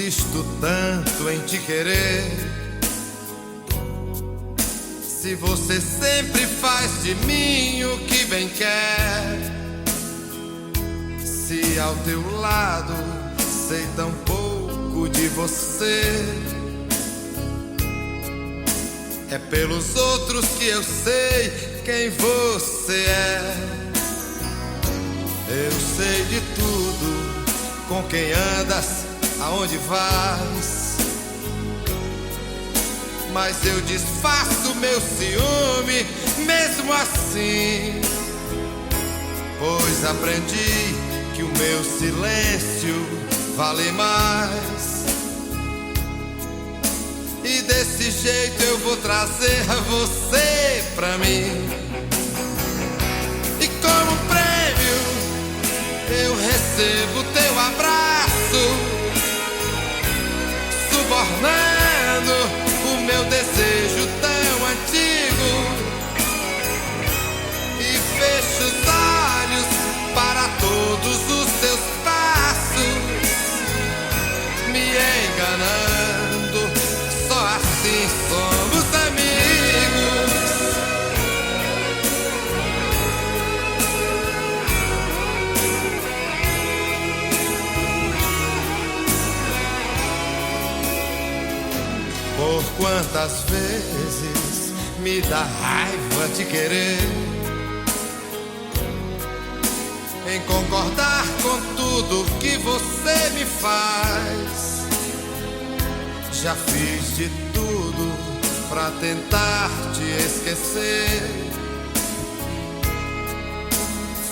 insisto tanto em te querer, se você sempre faz de mim o que bem quer? Se ao teu lado sei tão pouco de você, é pelos outros que eu sei quem você é. Eu sei de tudo, com quem andas, aonde vais, mas eu disfarço meu ciúme mesmo assim, pois aprendi que o meu silêncio vale mais. E desse jeito eu vou trazer você pra mim, e como prêmio eu recebo teu abraço, subornando o meu desejo tão antigo, e fecho os olhos para todos os teus passos, me enganando. Só assim somos amigos. Por quantas vezes me dá raiva te querer, em concordar com tudo que você me faz. Já fiz de tudo pra tentar te esquecer,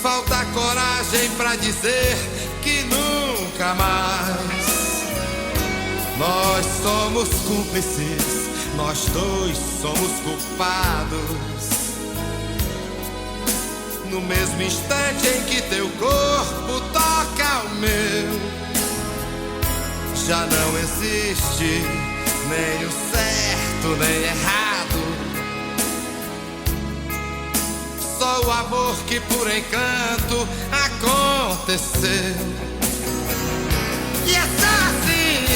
falta coragem pra dizer que nunca mais. Nós somos cúmplices, nós dois somos culpados. No mesmo instante em que teu corpo toca o meu, já não existe nem o certo nem errado, só o amor que por encanto aconteceu. E é só assim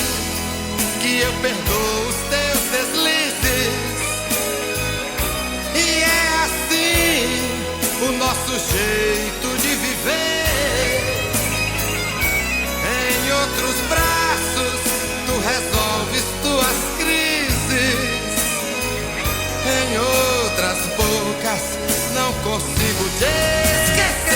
que eu perdoo os teus deslizes, e é assim o nosso jeito de viver. Em outros braços tu resolves tuas crises, em outras bocas não consigo te esquecer.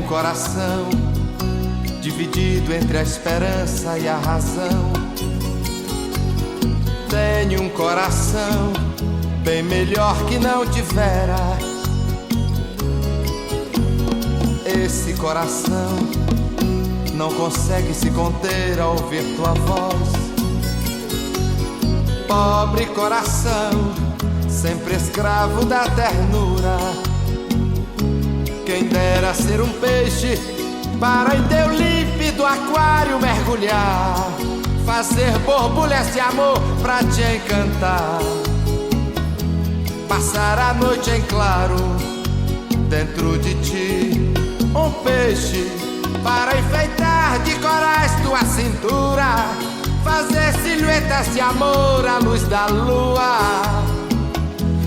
Coração dividido entre a esperança e a razão. Tenho um coração bem melhor que não tivera. Esse coração não consegue se conter ao ouvir tua voz. Pobre coração, sempre escravo da ternura. Quem dera ser um peixe para em teu límpido aquário mergulhar, fazer borbulhas de amor pra te encantar, passar a noite em claro dentro de ti. Um peixe para enfeitar de corais tua cintura, fazer silhuetas de amor à luz da lua,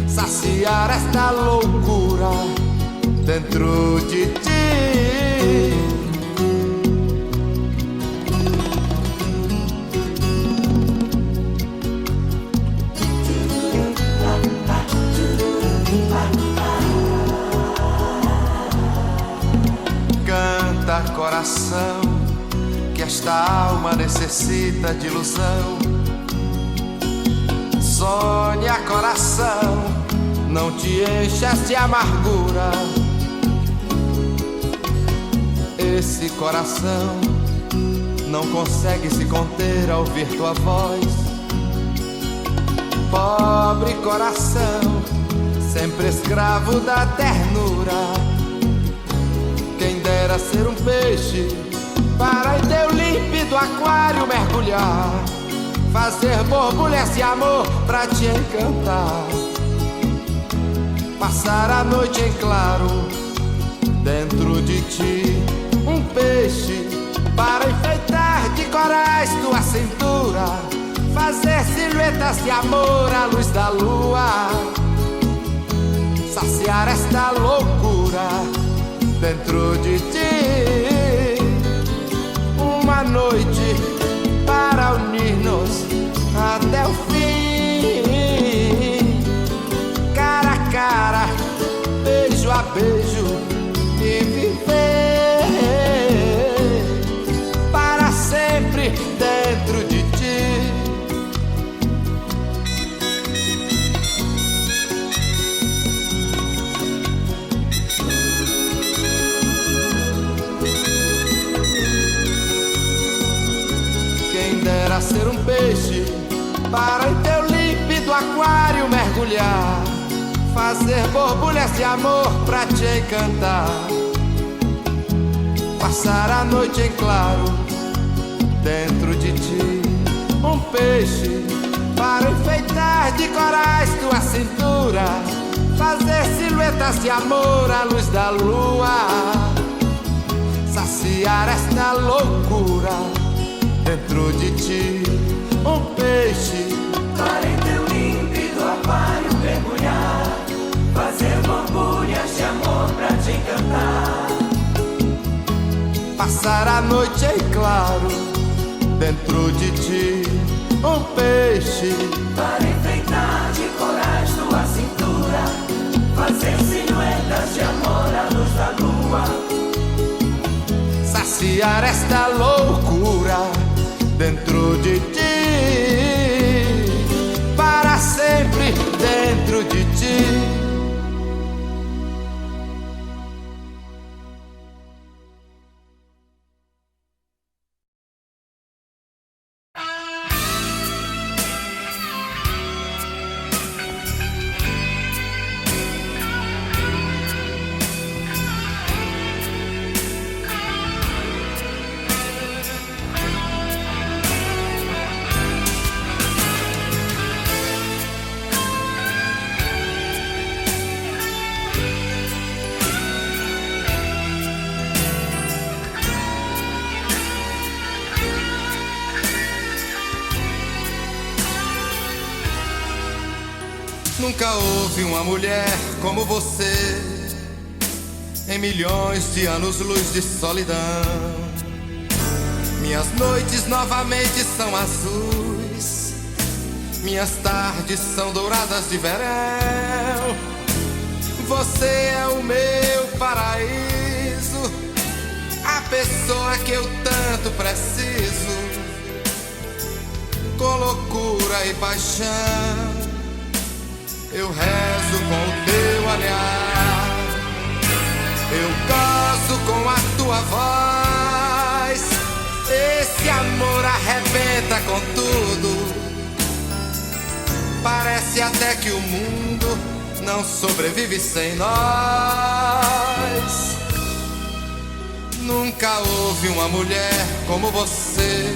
saciar esta loucura dentro de ti. coração, que esta alma necessita de ilusão. Sonha, coração, não te enchas de amargura. Esse coração não consegue se conter ao ouvir tua voz. Pobre coração, sempre escravo da ternura. Quem dera ser um peixe para em teu límpido aquário mergulhar, fazer borbulhas de amor pra te encantar, passar a noite em claro dentro de ti. Um peixe para enfeitar de corais tua cintura, fazer silhuetas de amor à luz da lua, saciar esta loucura dentro de ti. Uma noite para unir-nos até o fim, cara a cara, beijo a beijo, e viver para sempre dentro de ti. Quem dera ser um peixe para em teu límpido aquário mergulhar, fazer borbulhas de amor pra te encantar, passar a noite em claro dentro de ti. Um peixe para enfeitar de corais tua cintura, fazer silhuetas de amor à luz da lua, saciar esta loucura dentro de ti. Um peixe para em teu límpido aquário mergulhar, fazer borbulhas de amor pra te encantar, passar a noite em claro dentro de ti. Um peixe para enfeitar de corais tua cintura, fazer silhuetas de amor à luz da lua, saciar esta loucura dentro de ti, para sempre dentro de ti. Nunca houve uma mulher como você, em milhões de anos-luz de solidão. Minhas noites novamente são azuis, minhas tardes são douradas de verão. Você é o meu paraíso, a pessoa que eu tanto preciso. Com loucura e paixão eu rezo com o teu olhar, eu gozo com a tua voz. Esse amor arrebenta com tudo, parece até que o mundo não sobrevive sem nós. Nunca houve uma mulher como você,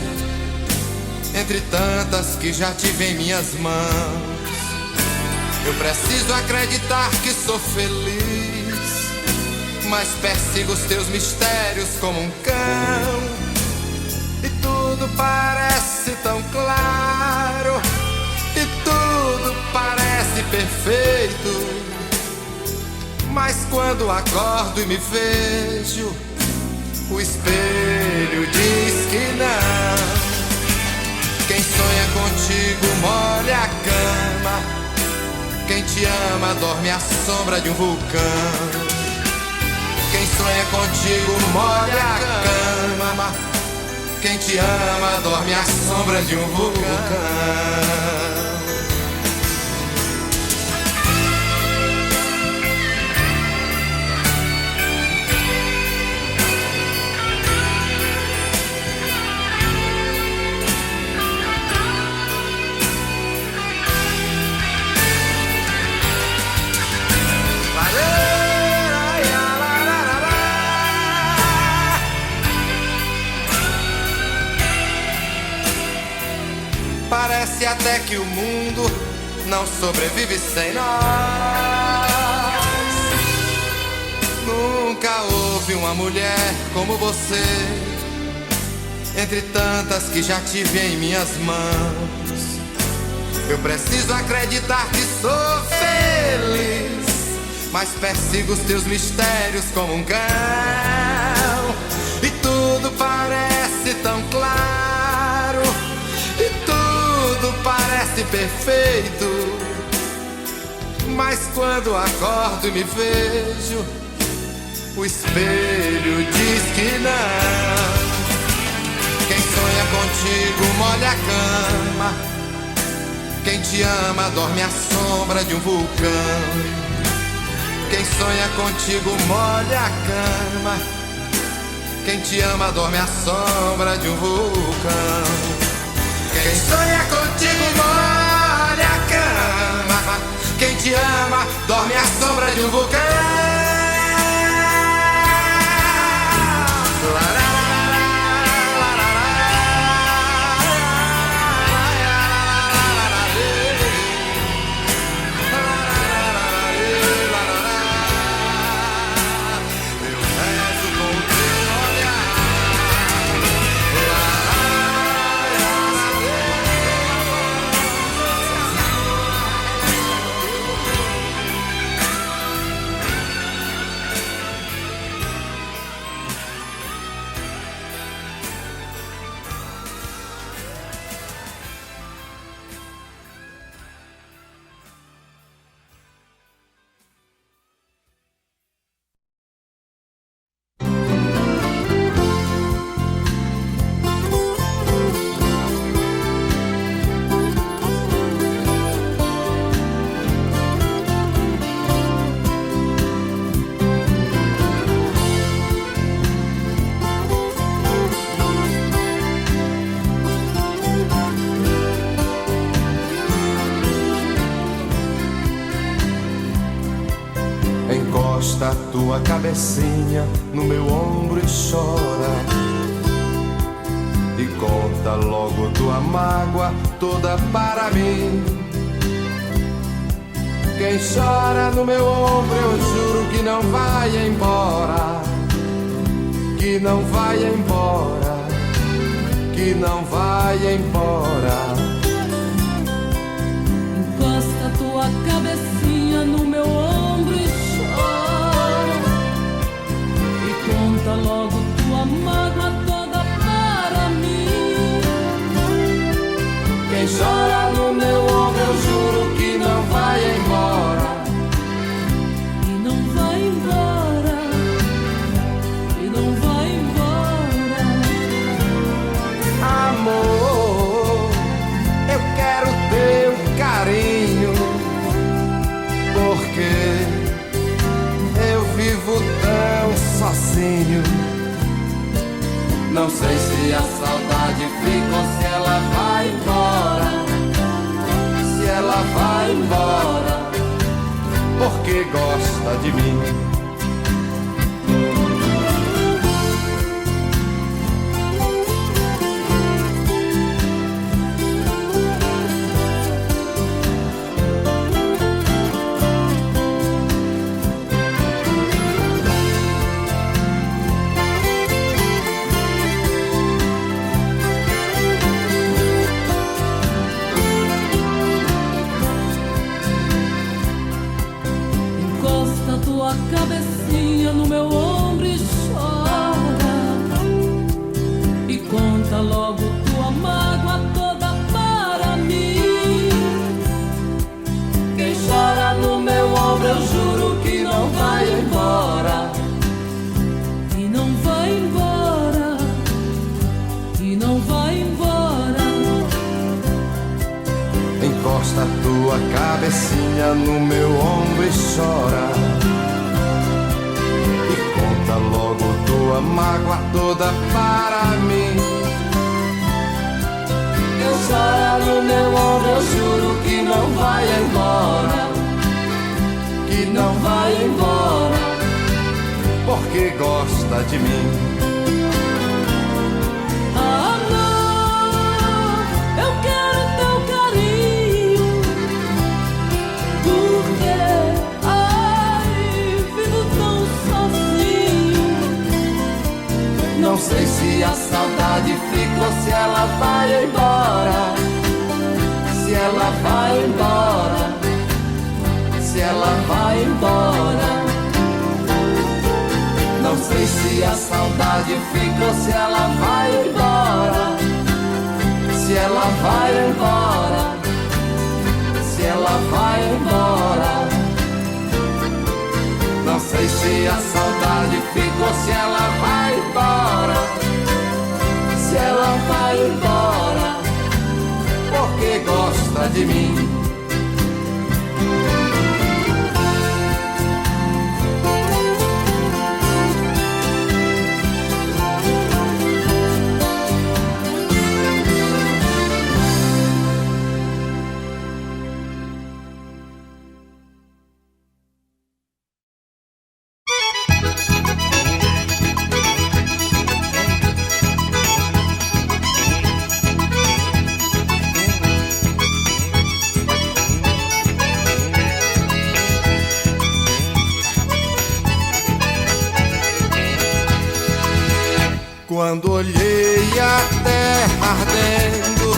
entre tantas que já tive em minhas mãos. Eu preciso acreditar que sou feliz, mas persigo os teus mistérios como um cão. E tudo parece tão claro, e tudo parece perfeito, mas quando acordo e me vejo, o espelho diz que não. Quem sonha contigo molha a cama, quem te ama dorme à sombra de um vulcão. Quem sonha contigo molha a cama. Quem te ama dorme à sombra de um vulcão. Parece até que o mundo não sobrevive sem nós. Nunca houve uma mulher como você, entre tantas que já tive em minhas mãos. Eu preciso acreditar que sou feliz, mas persigo os teus mistérios como um cão. E tudo parece tão claro, tudo parece perfeito, mas quando acordo e me vejo, o espelho diz que não. Quem sonha contigo molha a cama. Quem te ama dorme à sombra de um vulcão. Quem sonha contigo molha a cama. Quem te ama dorme à sombra de um vulcão. Quem sonha contigo molha a cama. Quem te ama dorme à sombra de um vulcão. Encosta a tua cabecinha no meu ombro e chora, e conta logo tua mágoa toda para mim. Quem chora no meu ombro eu juro que não vai embora, que não vai embora, que não vai embora. Encosta a tua cabecinha no meu ombro e conta logo tua mágoa toda para mim. Quem chora no meu ombro eu juro que não vai embora, e não vai embora, e não vai embora. Amor, eu quero teu carinho, porque eu vivo tão sozinho. Não sei se a saudade fica ou se ela vai embora. Se ela vai embora, porque gosta de mim. Cabecinha no meu ombro e chora, e conta logo tua mágoa toda para mim. Quem chora no meu ombro eu juro que não vai embora, cabecinha no meu ombro e chora. E conta logo tua mágoa toda para mim. Eu choro no meu ombro, eu juro que não vai embora. Que não vai embora. Porque gosta de mim. Ah, não, eu quero teu carinho. Porque, ai, vivo tão sozinho. Não sei se a saudade fica ou se ela vai embora. Se ela vai embora. Se ela vai embora. Não sei se a saudade fica ou se ela vai embora. Se ela vai embora. Se ela vai embora. Não sei se a saudade fica ou se ela vai embora. Se ela vai embora. Porque gosta de mim. Quando olhei a terra ardendo,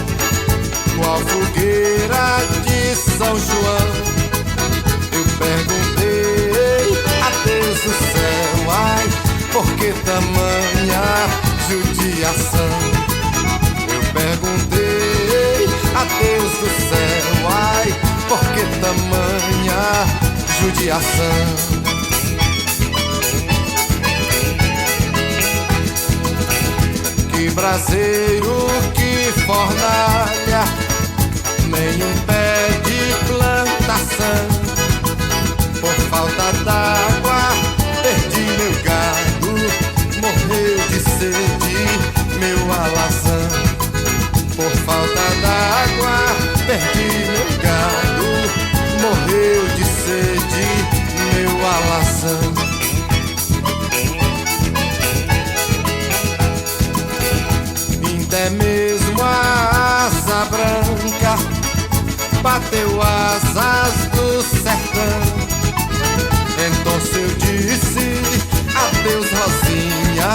qual fogueira de São João, eu perguntei a Deus do céu, ai, por que tamanha judiação? Eu perguntei a Deus do céu, ai, por que tamanha judiação? Que braseiro, que fornalha, nenhum pé de plantação. Por falta d'água, perdi meu gado, morreu de sede meu alazão. Por falta d'água, perdi meu gado, morreu de sede meu alazão. Até mesmo a asa branca bateu asas do sertão. Então eu disse adeus, Rosinha,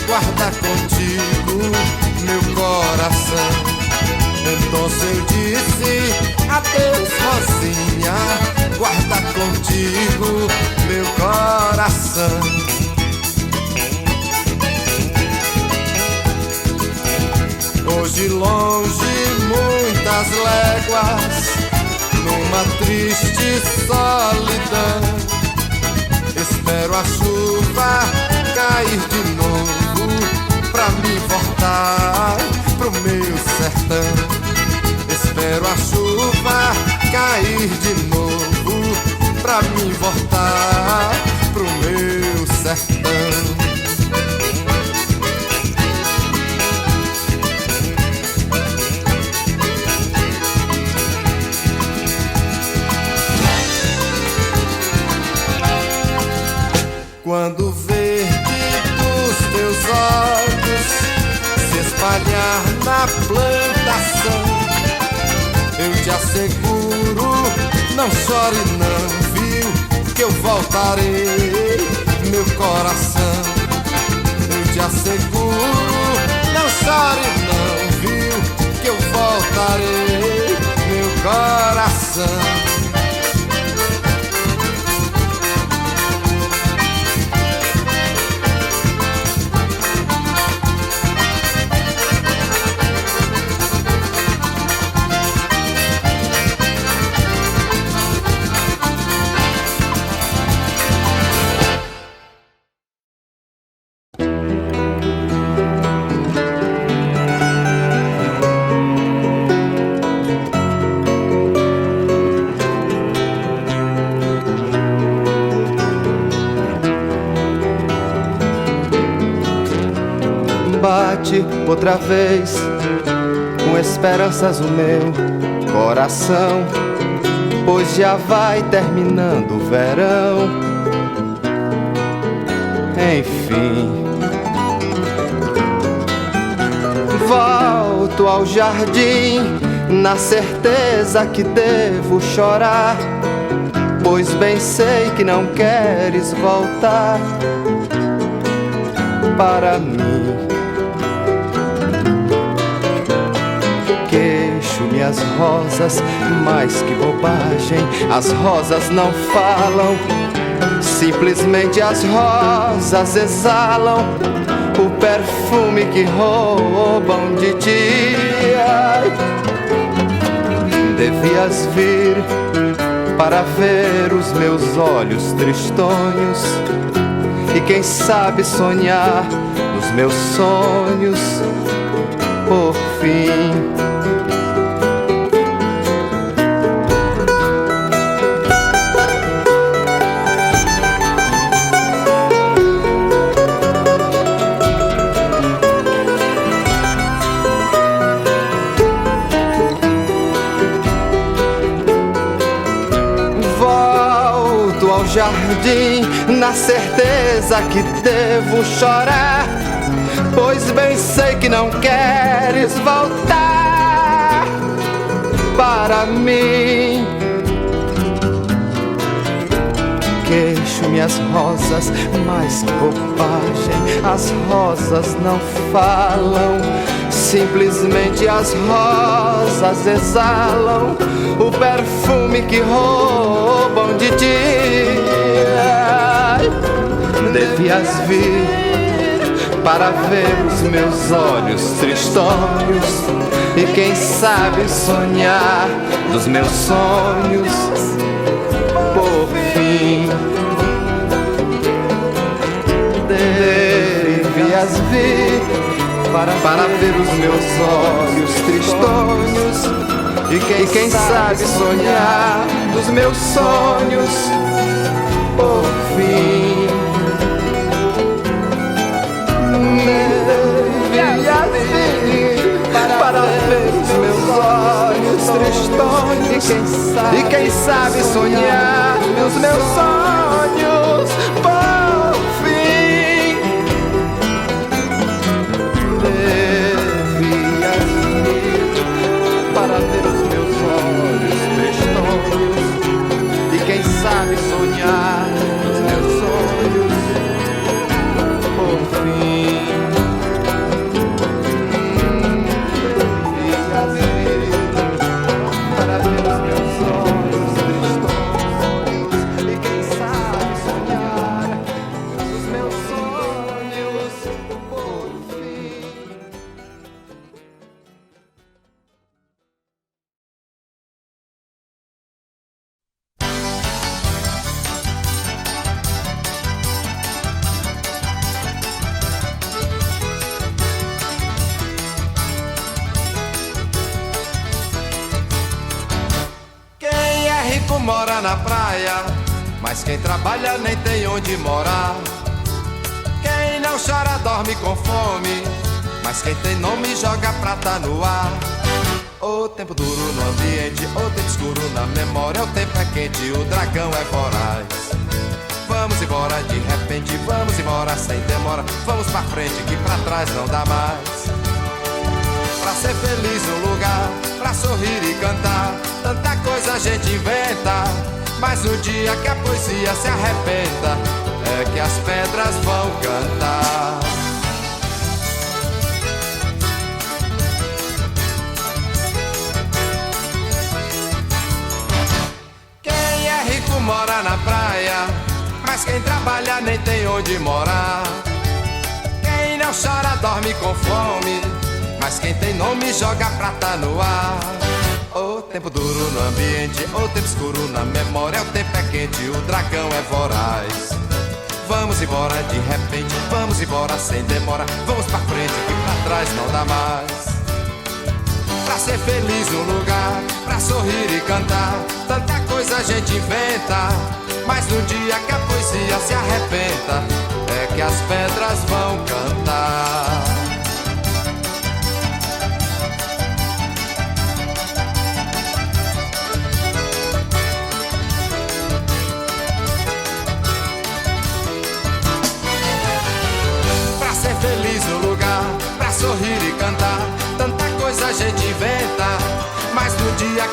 guarda contigo meu coração. Então eu disse adeus, Rosinha, guarda contigo meu coração. Hoje longe muitas léguas, numa triste solidão, espero a chuva cair de novo pra me voltar pro meu sertão. Espero a chuva cair de novo pra me voltar pro meu sertão. Quando o verde dos teus olhos se espalhar na plantação, eu te asseguro, não chore não, viu, que eu voltarei, meu coração. Eu te asseguro, não chore não, viu, que eu voltarei, meu coração. bate outra vez, com esperanças o meu coração, pois já vai terminando o verão. Enfim, volto ao jardim na certeza que devo chorar, pois bem sei que não queres voltar para mim. Queixo-me as rosas, mas que bobagem, as rosas não falam, simplesmente as rosas exalam o perfume que roubam de ti. Devias vir para ver os meus olhos tristonhos e quem sabe sonhar nos meus sonhos por fim. Jardim, na certeza que devo chorar, pois bem sei que não queres voltar para mim. Queixo-me as rosas, mas que bobagem, as rosas não falam, simplesmente as rosas exalam o perfume que roubam de ti. Devias vir para ver os meus olhos tristonhos e quem sabe sonhar dos meus sonhos por fim. Devias vir para ver os meus olhos tristonhos e quem sabe sonhar dos meus sonhos por fim. Devias vir para ver os meus olhos tristonhos e quem sabe sonhar dos meus sonhos por fim. Devias vir para ver os meus olhos tristonhos e quem sabe sonhar dos meus sonhos por fim. Mora na praia, mas quem trabalha nem tem onde morar. Quem não chora dorme com fome, mas quem tem nome joga prata no ar. O tempo duro no ambiente, o tempo escuro na memória, o tempo é quente, o dragão é voraz. Vamos embora de repente, vamos embora sem demora, vamos pra frente que pra trás não dá mais. Pra ser feliz um lugar, pra sorrir e cantar, tanta coisa a gente inventa, mas no dia que a poesia se arrebenta, é que as pedras vão cantar. Quem é rico mora na praia, mas quem trabalha nem tem onde morar. Quem não chora dorme com fome, mas quem tem nome joga prata no ar. O tempo duro no ambiente, o tempo escuro na memória, o tempo é quente, o dragão é voraz. Vamos embora de repente, vamos embora sem demora, vamos pra frente que pra trás não dá mais. Pra ser feliz um lugar, pra sorrir e cantar, tanta coisa a gente inventa, mas no dia que a poesia se arrebenta, é que as pedras vão cantar.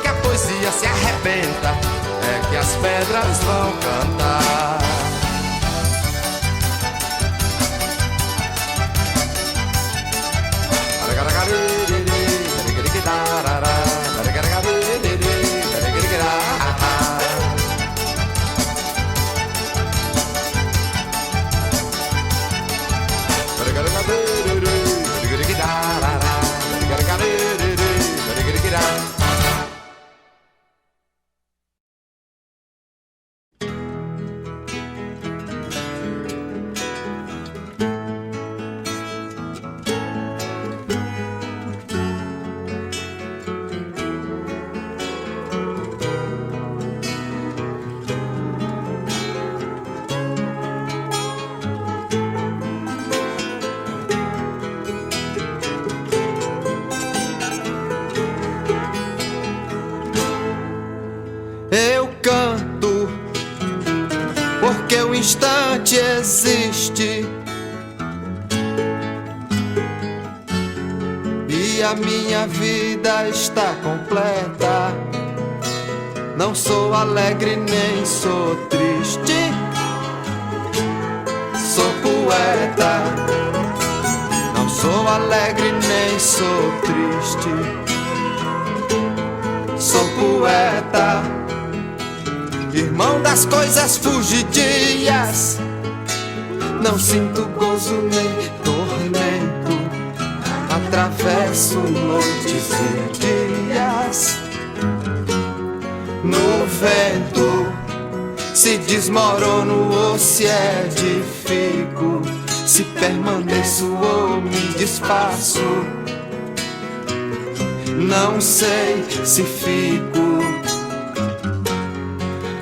que a poesia se arrebenta, é que as pedras vão cantar. Eu canto porque o instante existe e a minha vida está completa. Não sou alegre nem sou triste, sou poeta. Não sou alegre nem sou triste, sou poeta. Irmão das coisas fugidias, não sinto gozo nem tormento. Atravesso noites e dias no vento. Se desmorono ou se edifico, se permaneço ou me desfaço, não sei se fico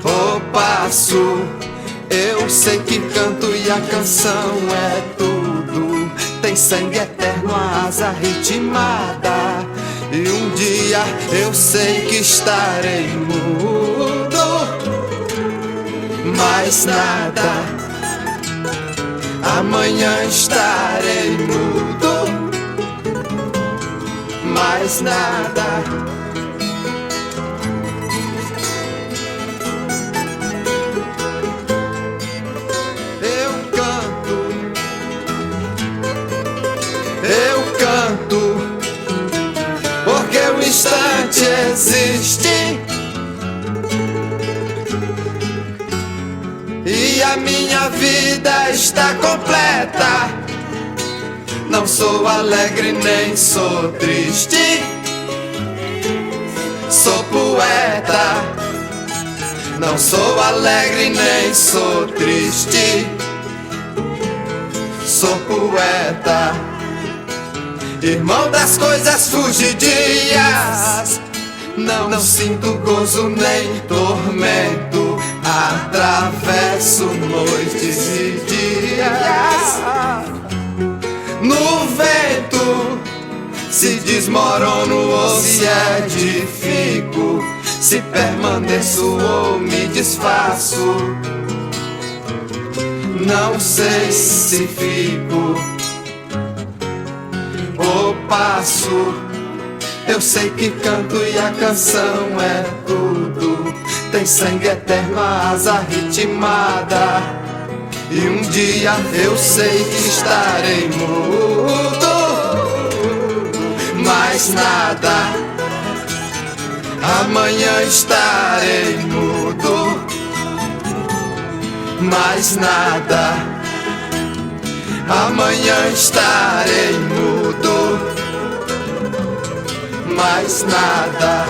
ou passo. Eu sei que canto e a canção é tudo. Tem sangue eterno, a asa ritmada. E um dia eu sei que estarei mudo, mais nada. Amanhã estarei mudo, mais nada. Eu canto porque o instante existe e a minha vida está completa. Não sou alegre nem sou triste, sou poeta. Não sou alegre nem sou triste, sou poeta. Irmão das coisas fugidias, não sinto gozo nem tormento. Atravesso noites e dias no vento. Se desmorono ou se edifico, se permaneço ou me desfaço, não sei se fico ou passo. Eu sei que canto e a canção é tudo. Tem sangue eterno, a asa ritmada. E um dia eu sei que estarei mudo, mais nada. Amanhã estarei mudo, mais nada. Amanhã estarei mudo, mais nada.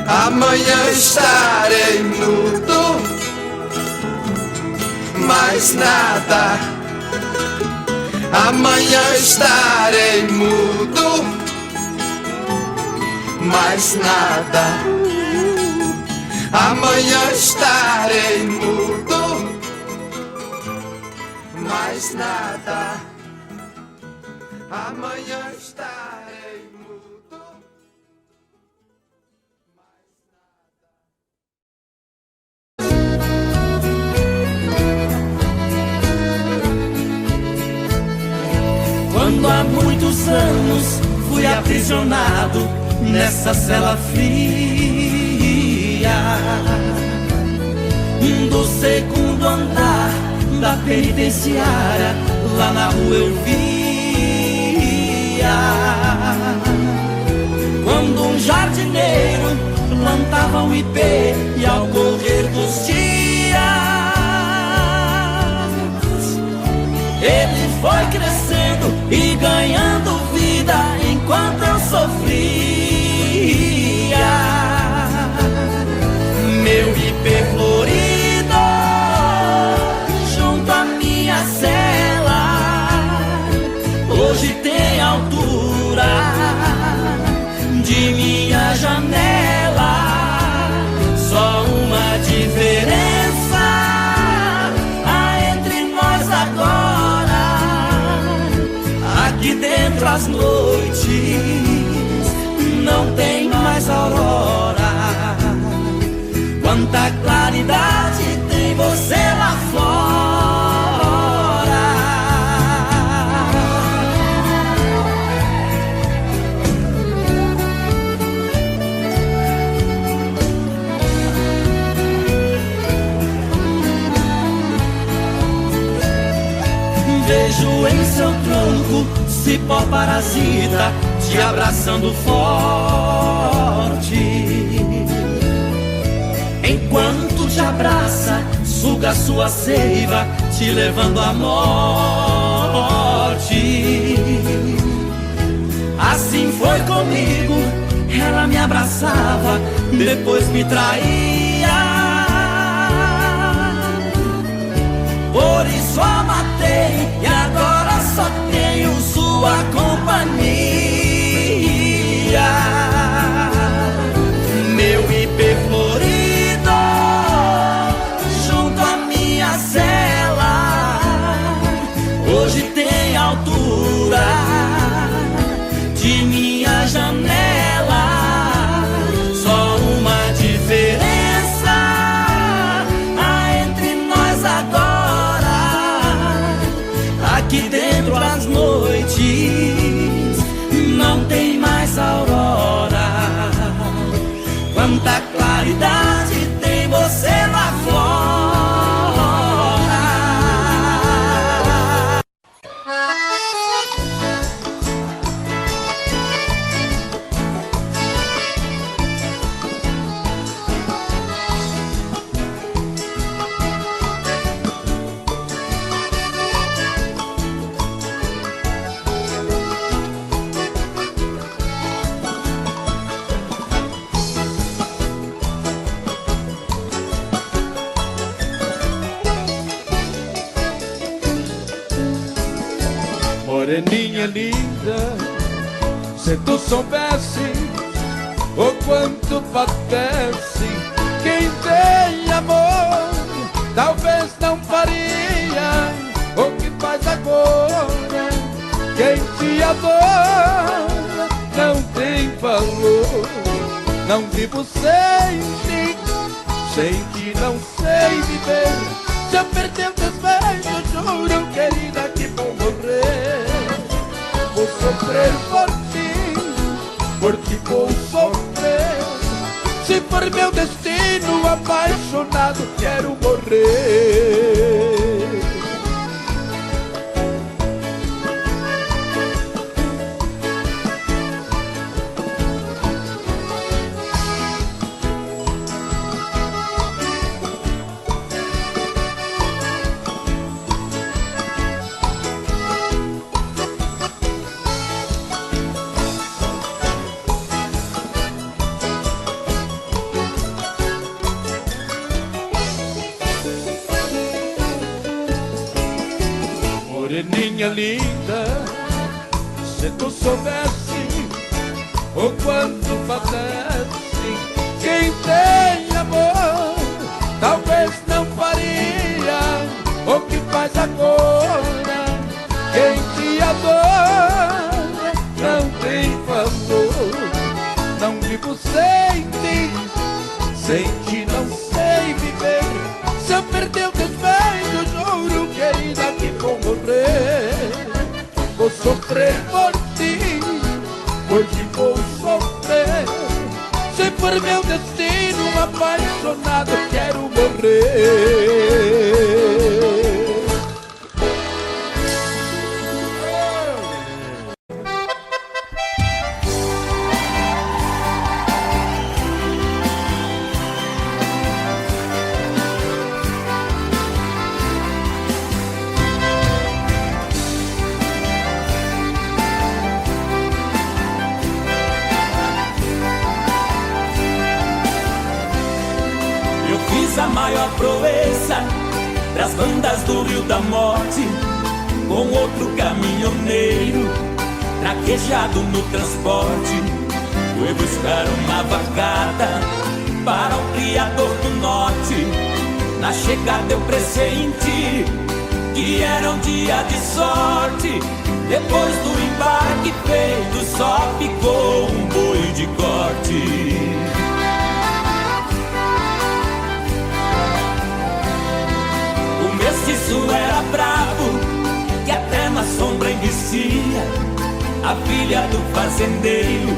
Amanhã estarei mudo, mais nada. Amanhã estarei mudo, mais nada. Amanhã estarei mudo, mais nada. Amanhã estarei mudo, mais Quando há muitos anos fui aprisionado nessa cela fria do segundo andar da penitenciária. Lá na rua eu via quando um jardineiro plantava um ipê, e ao correr dos dias ele foi crescendo e ganhando vida enquanto eu sofria. Meu ipê florido junto à minha cela hoje tem altura de minha janela. Só uma diferença há entre nós agora: aqui dentro as noites não tem mais aurora. Quanta claridade tem você lá fora. Vejo em seu tronco cipó parasita te abraçando forte. Enquanto te abraça, suga sua seiva, te levando à morte. Assim foi comigo, ela me abraçava, depois me traía. Por isso a matei e agora só tenho sua companhia. Meu ipê florido junto à minha cela hoje tem altura de minha janela. Só uma diferença há entre nós agora: aqui dentro as noites não tem mais aurora. Quanta claridade tem você lá fora. Moreninha linda, se tu soubesse o quanto padece quem tem amor, talvez não faria o que faz agora. Quem te adora não tem valor. Não vivo sem ti não sei viver. Se eu perder o desvejo, juro, querida, que vou morrer. Vou sofrer por ti vou sofrer. Se for meu destino, apaixonado, quero morrer. Moreninha linda, se tu soubesse o quanto padece quem tem amor, talvez não faria o que faz agora. Quem te adora não tem valor. Não vivo sem ti não sei viver. Se eu perder o desvejo, juro, querida, que vou morrer. Vou sofrer por ti vou sofrer. for meu destino, apaixonado quero morrer. A maior proeza das bandas do Rio da Morte, com outro caminhoneiro traquejado no transporte. Fui buscar uma vacada para o criador do norte. Na chegada eu pressenti que era um dia de sorte. Depois do embarque feito, só ficou um boi de corte. Isso era bravo, que até na sombra envicia. A filha do fazendeiro,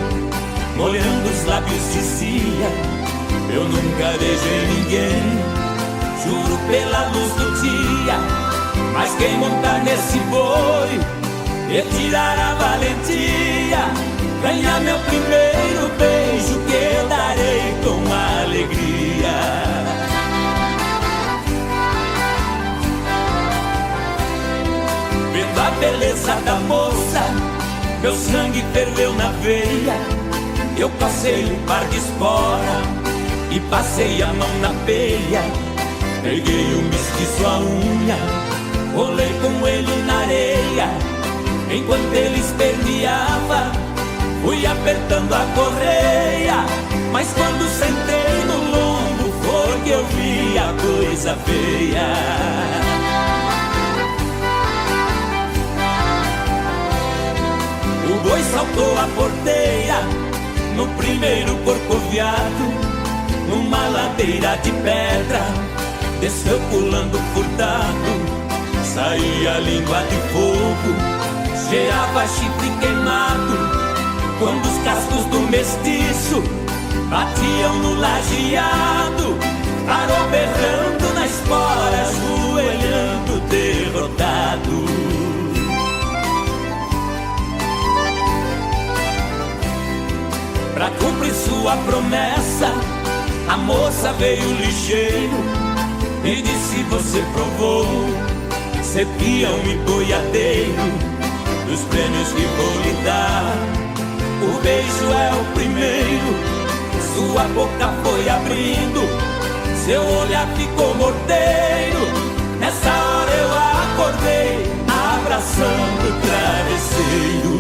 molhando os lábios, dizia: eu nunca beijei ninguém, juro pela luz do dia. Mas quem montar nesse boi e tirar a valentia, ganhar meu primeiro beijo, que eu darei com alegria. Vendo a beleza da moça, meu sangue ferveu na veia. Eu passei um par de espora e passei a mão na peia. Peguei o mestiço à unha, rolei com ele na areia. Enquanto ele esperneava, fui apertando a correia. Mas quando sentei no lombo, foi que eu vi a coisa feia. O boi saltou a porteira no primeiro corcoviado, numa ladeira de pedra, desceu pulando furtado. Saía a língua de fogo, cheirava chifre queimado. Quando os cascos do mestiço batiam no lajeado, parou berrando na espora, ajoelhando derrotado. Pra cumprir sua promessa, a moça veio ligeiro e disse: você provou ser peão e boiadeiro, dos prêmios que vou lhe dar, o beijo é o primeiro. Sua boca foi abrindo, seu olhar ficou morteiro. Nessa hora eu acordei, abraçando o travesseiro.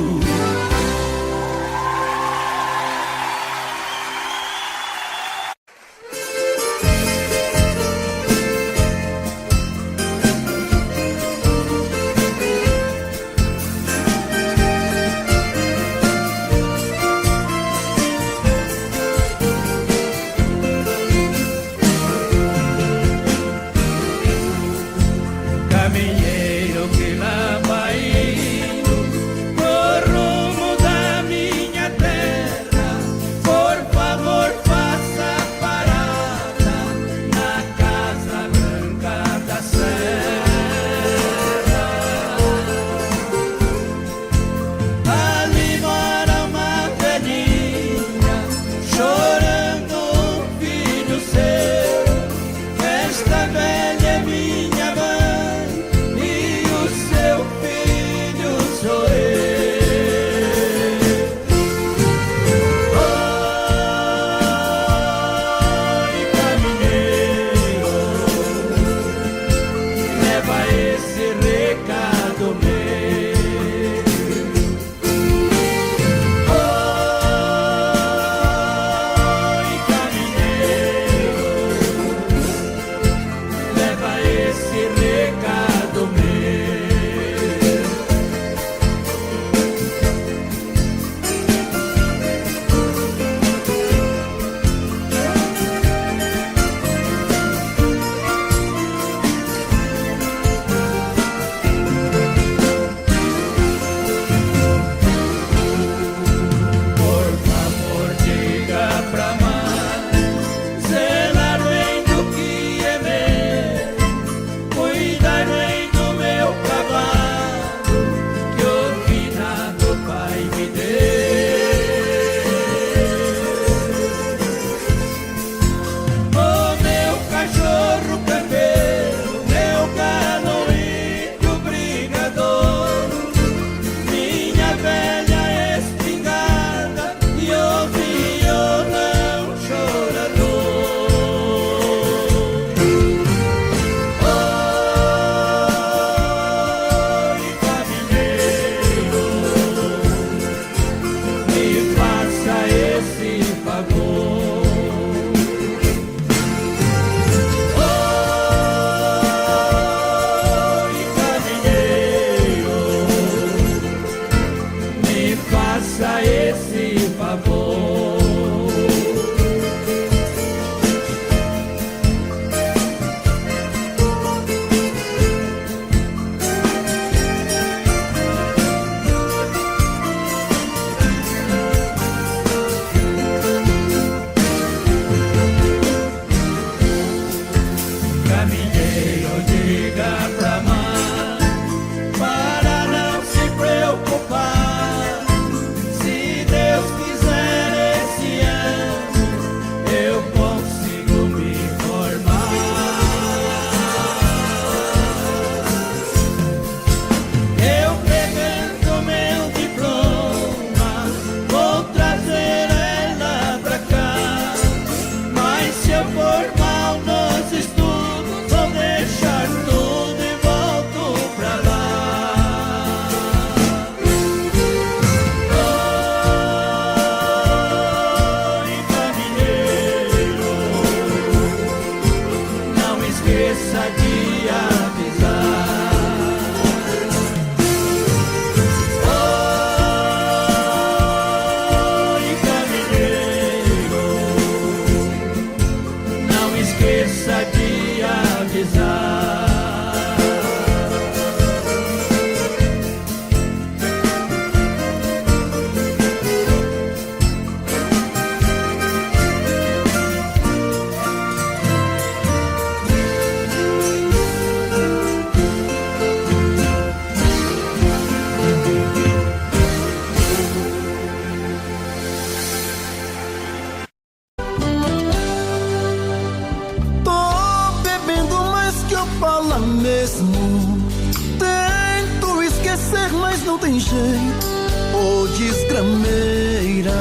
não tem jeito. Ô desgrameira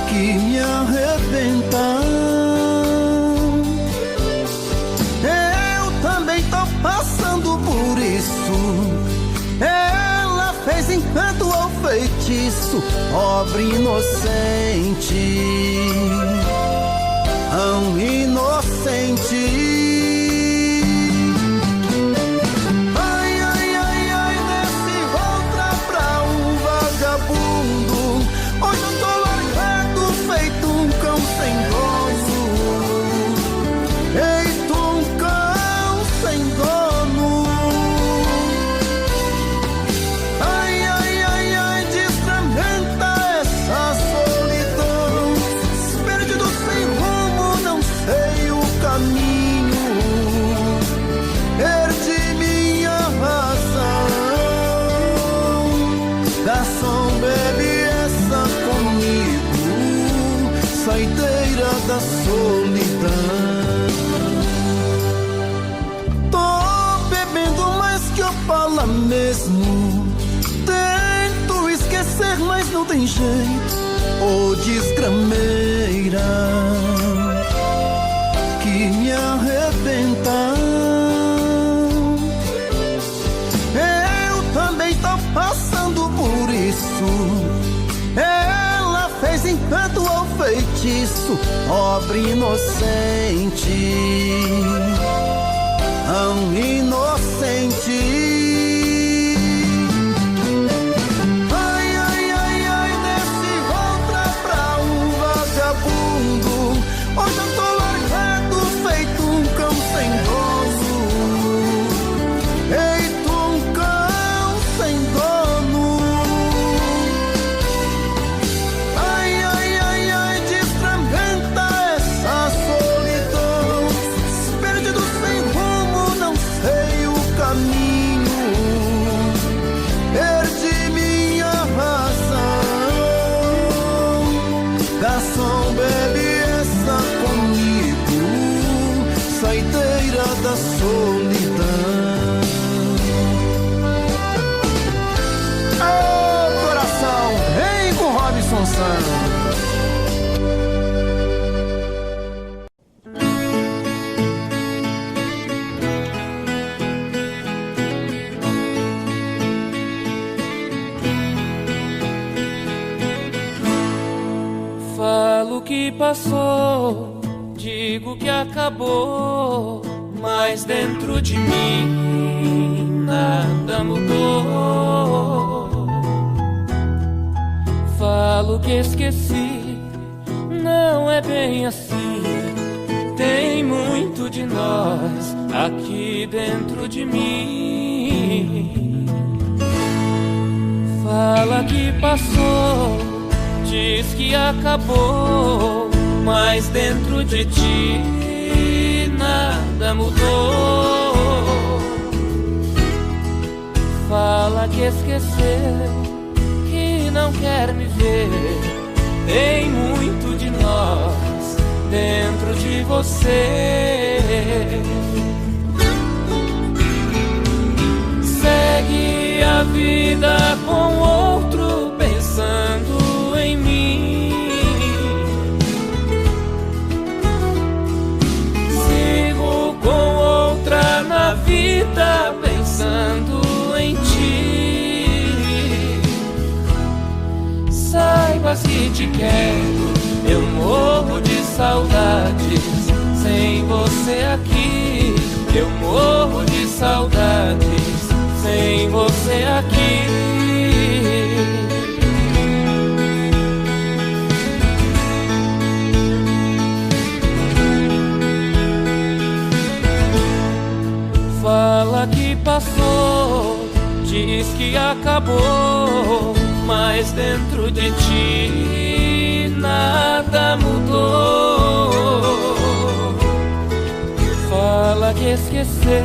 que me arrebenta. Eu também tô passando por isso. Ela fez encanto ao feitiço, pobre inocente, tão inocente. Saideira da solidão. Tô bebendo mais que eu falo mesmo. Tento esquecer, mas não tem jeito. Ô desgrameira que me arrebenta. Eu também tô passando por isso. Ela fez encanto ao feitiço, pobre inocente, tão inocente. Ai, ai, ai, ai, desse outra pra um vagabundo. Hoje eu tô largado, feito um cão sem gozo. Feito um cão sem dono. Garçom, bebe essa comigo, saideira da solidão. Ô coração, vem com Robson Santos. Falo que passou, digo que acabou, mas dentro de mim nada mudou. Falo que esqueci, não é bem assim. Tem muito de nós aqui dentro de mim. Fala que passou, diz que acabou, mas dentro de ti nada mudou. Fala que esqueceu, que não quer me ver. Tem muito de nós dentro de você. Segue a vida com outro pensando em mim. Sigo com outra na vida pensando em ti. Saibas que te quero, eu morro de saudades sem você aqui. Eu morro de saudades sem você aqui. Fala que passou, diz que acabou, mas dentro de ti nada mudou. Fala que esqueceu,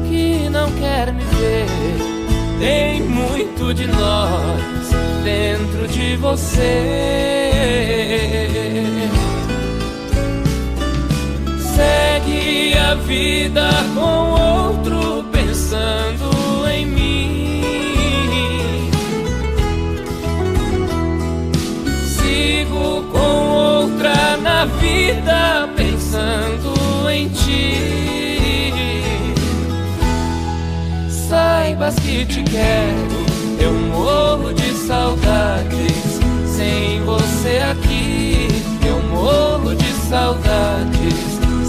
que não quer me ver. Tem muito de nós dentro de você. Segue a vida com outro pensando em mim. vida pensando em ti. Saibas que te quero, eu morro de saudades sem você aqui. Eu morro de saudades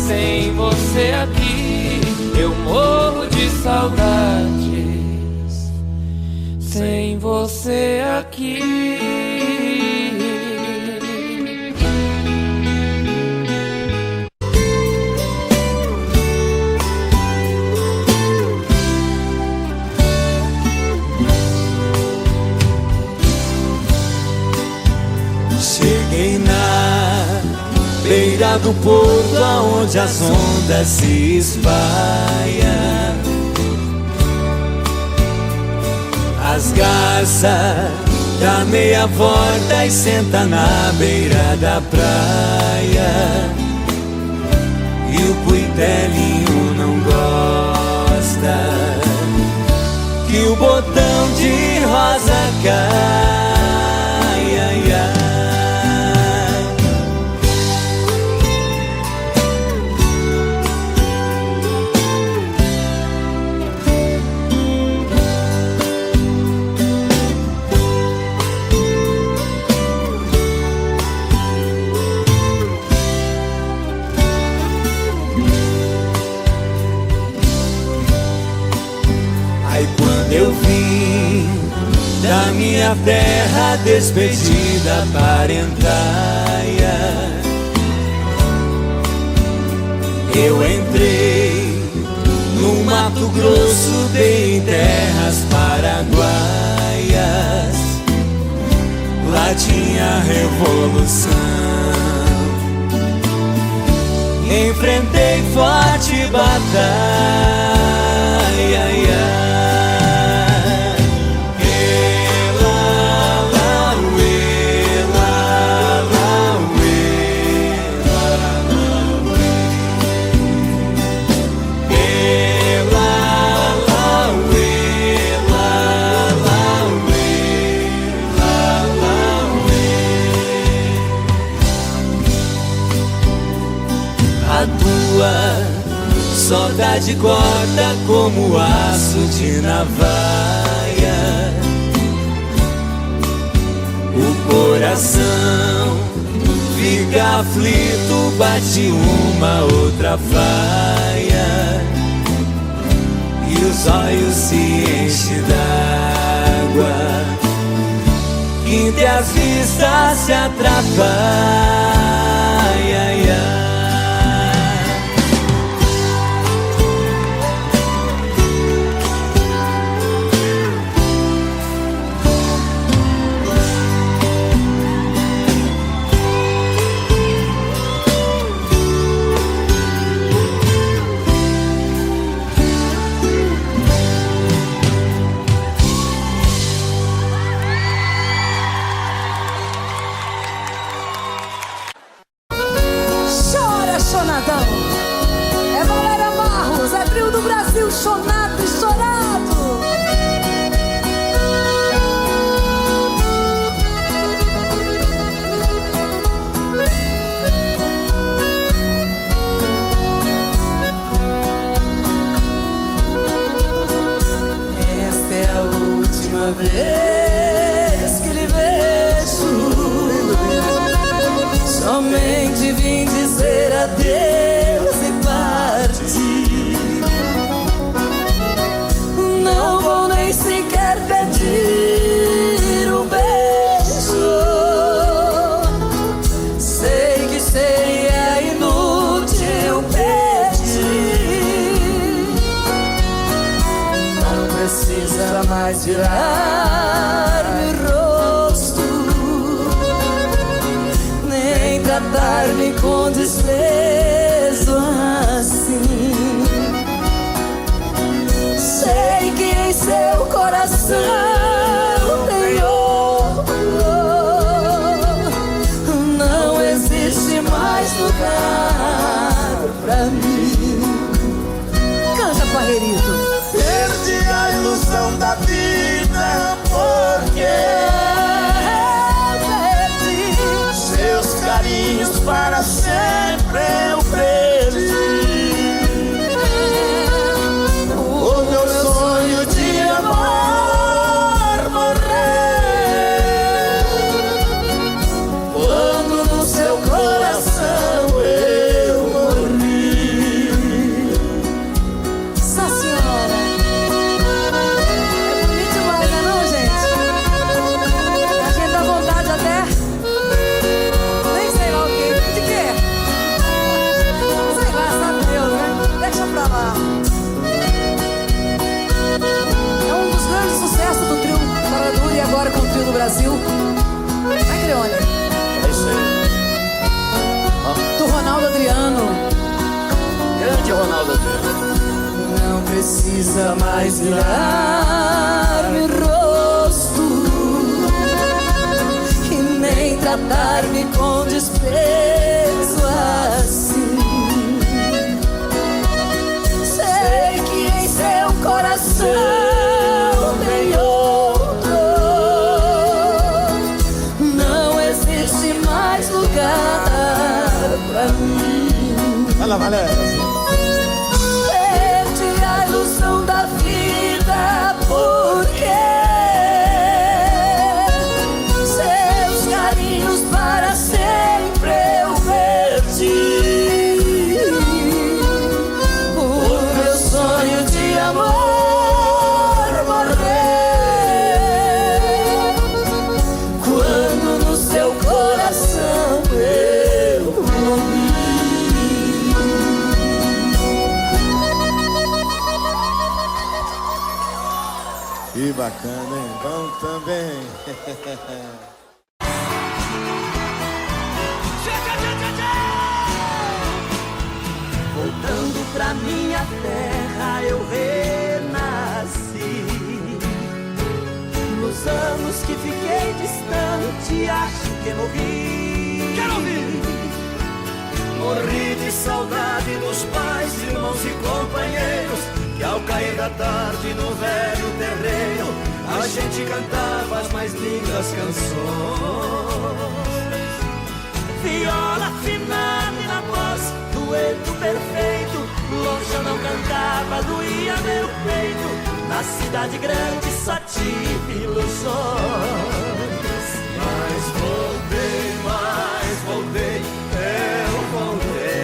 sem você aqui. Eu morro de saudades sem você aqui. Cheguei na beira do porto, aonde as ondas se espalham. As garças dá meia volta e senta na beira da praia. E o cuitelinho não gosta que o botão de rosa cai, ai, ai. Eu vim da minha terra despedida parentaia. Eu entrei no Mato Grosso, dei em terras paraguaias. Lá tinha revolução. Enfrentei forte batalha, ai, ai. Saudade corta como aço de navalha. O coração fica aflito, bate uma outra faia. E os olhos se enchem d'água, que entre as vistas se atrapalha, ai, ai. Chonado e chorado. Esta é a última vez que lhe vejo. Somente vim dizer adeus e partir. Não vou nem sequer pedir um beijo. Sei que seria inútil pedir. Não precisa mais virar-me o rosto, nem tratar-me com desprezo assim. Sei que em seu coração tem outro. Não existe mais lugar pra mim. Canta, Parreirito. Perdi a ilusão da vida porque perdi seus carinhos para sempre precisa mais virar-me rosto e nem tratar-me com desprezo assim. Sei que em seu coração tem outro, não existe mais lugar pra mim. Vai lá, Valéria. Da vida, porque seus carinhos para sempre eu perdi. O meu sonho de amor morreu quando no seu coração eu morri. Que bacana, hein? Bom também. Voltando pra minha terra eu renasci. Nos anos que fiquei distante acho que morri. Quero ouvir! Morri de saudade dos pais, irmãos e companheiros, que ao cair da tarde no velho terreiro a gente cantava as mais lindas canções. Viola afinada e na voz, dueto perfeito, longe eu não cantava, doía meu peito. Na cidade grande só tive ilusões. Mas voltei, eu voltei.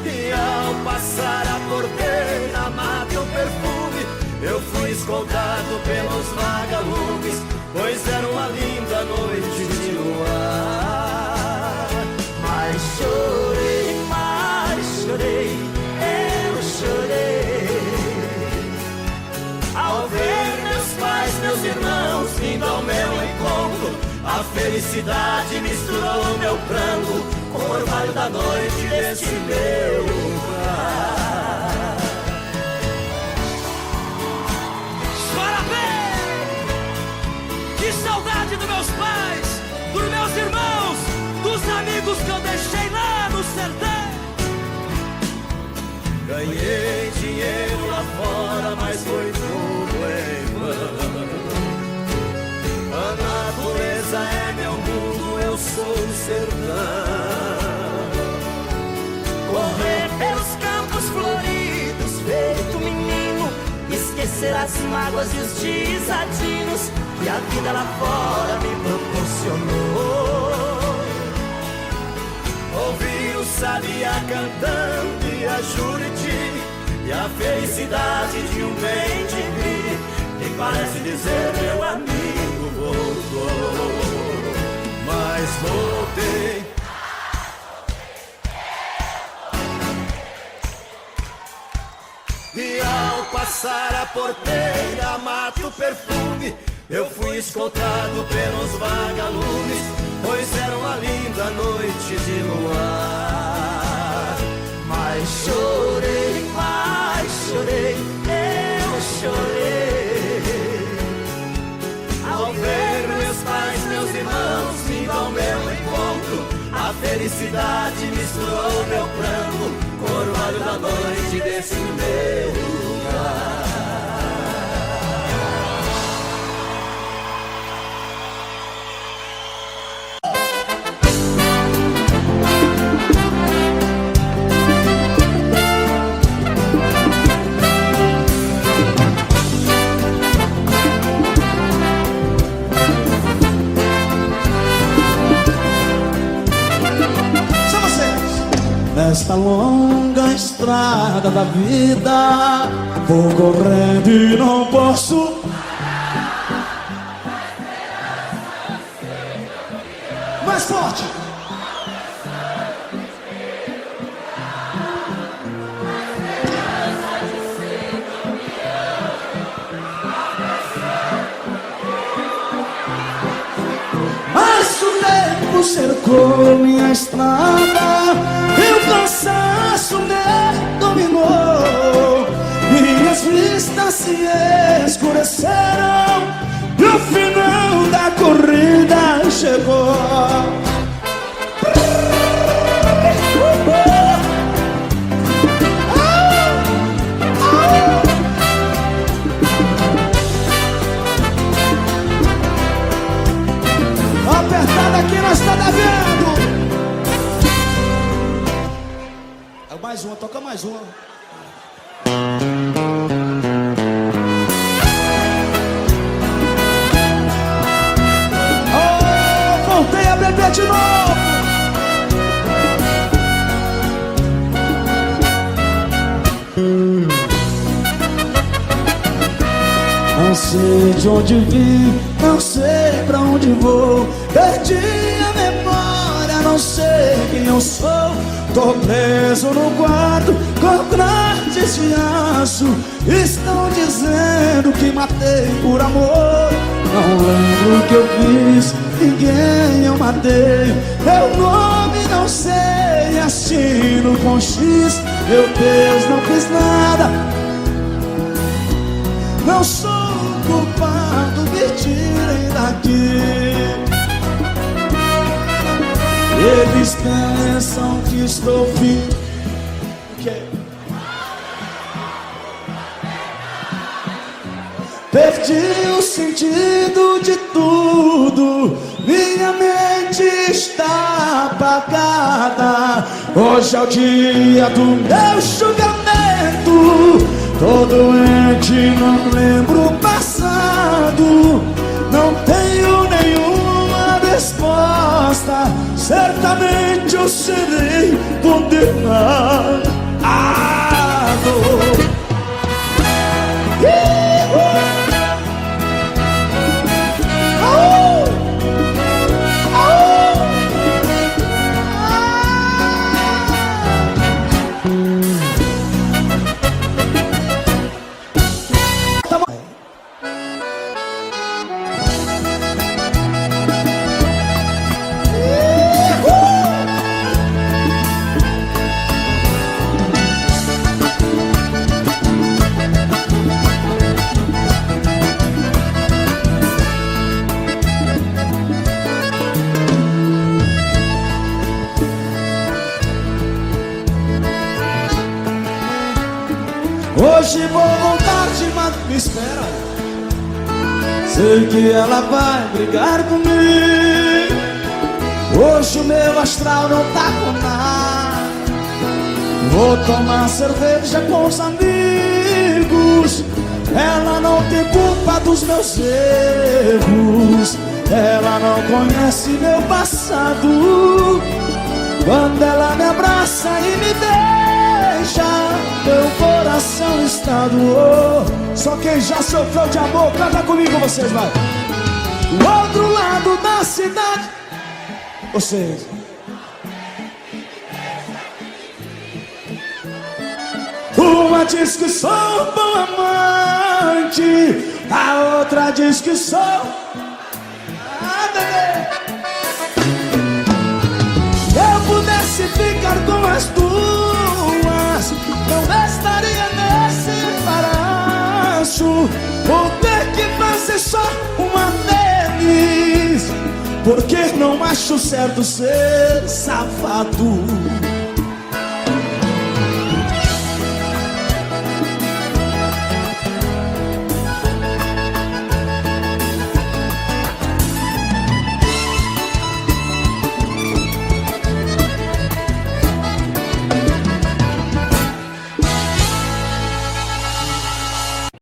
E ao passar a porteira, amado o perfume, eu fui escoltado pelos vagalumes, pois era uma linda noite de luar. Mas chorei, eu chorei, ao ver meus pais, meus irmãos vindo ao meu encontro. A felicidade misturou meu pranto com o orvalho da noite desse meu lugar. Chora bem! Que saudade dos meus pais, dos meus irmãos, dos amigos que eu deixei lá no sertão. Ganhei dinheiro lá fora, mas foi tudo em vão. A natureza é meu mundo, eu sou o sertão. Correr pelos campos floridos, feito menino, esquecer as mágoas e os desatinos que a vida lá fora me proporcionou. Ouvir o sabiá cantando e a Juriti, e a felicidade de um bem-de-vi, que parece dizer meu amigo voltou. Mas voltei. E ao passar a porteira, mato o perfume, eu fui escoltado pelos vagalumes, pois era uma linda noite de luar. Mas chorei, eu chorei, ao ver meus pais, meus irmãos vindo ao meu encontro. A felicidade misturou meu pranto com o orvalho da noite desse meu lugar. Nesta longa estrada da vida, vou correndo e não posso. Mais forte! Mas o tempo cercou minha estrada, e o cansaço me dominou. se escureceram e o final da corrida chegou. Apertada aqui, nós tá devendo. Mais uma, toca mais uma. Oh, voltei a beber de novo. Não sei de onde vim, não sei pra onde vou. Perdi a memória, não sei quem eu sou. Tô preso no quarto com grades de aço. Estão dizendo que matei por amor. Não lembro o que eu fiz, ninguém eu matei. Meu nome não sei, assino com X. Meu Deus, não fiz nada. Não sou culpado, me tirem daqui. Eles pensam que estou vivo. Perdi o sentido de tudo. Minha mente está apagada. Hoje é o dia do meu julgamento. Tô doente, não lembro o passado. Não tenho nenhuma resposta. Certamente eu serei condenado. Hoje vou voltar de madrugada, me espera. Sei que ela vai brigar comigo. Hoje o meu astral não tá com nada. Vou tomar cerveja com os amigos. Ela não tem culpa dos meus erros. Ela não conhece meu passado. Quando ela me abraça e me deixa, meu coração está doou. Só quem já sofreu de amor, canta comigo vocês, vai. Do outro lado da cidade, vocês. Uma diz que sou um bom amante, a outra diz que sou eu pudesse ficar com as duas, não estaria nesse embaraço. Vou ter que fazer só uma deles, porque não acho certo ser safado.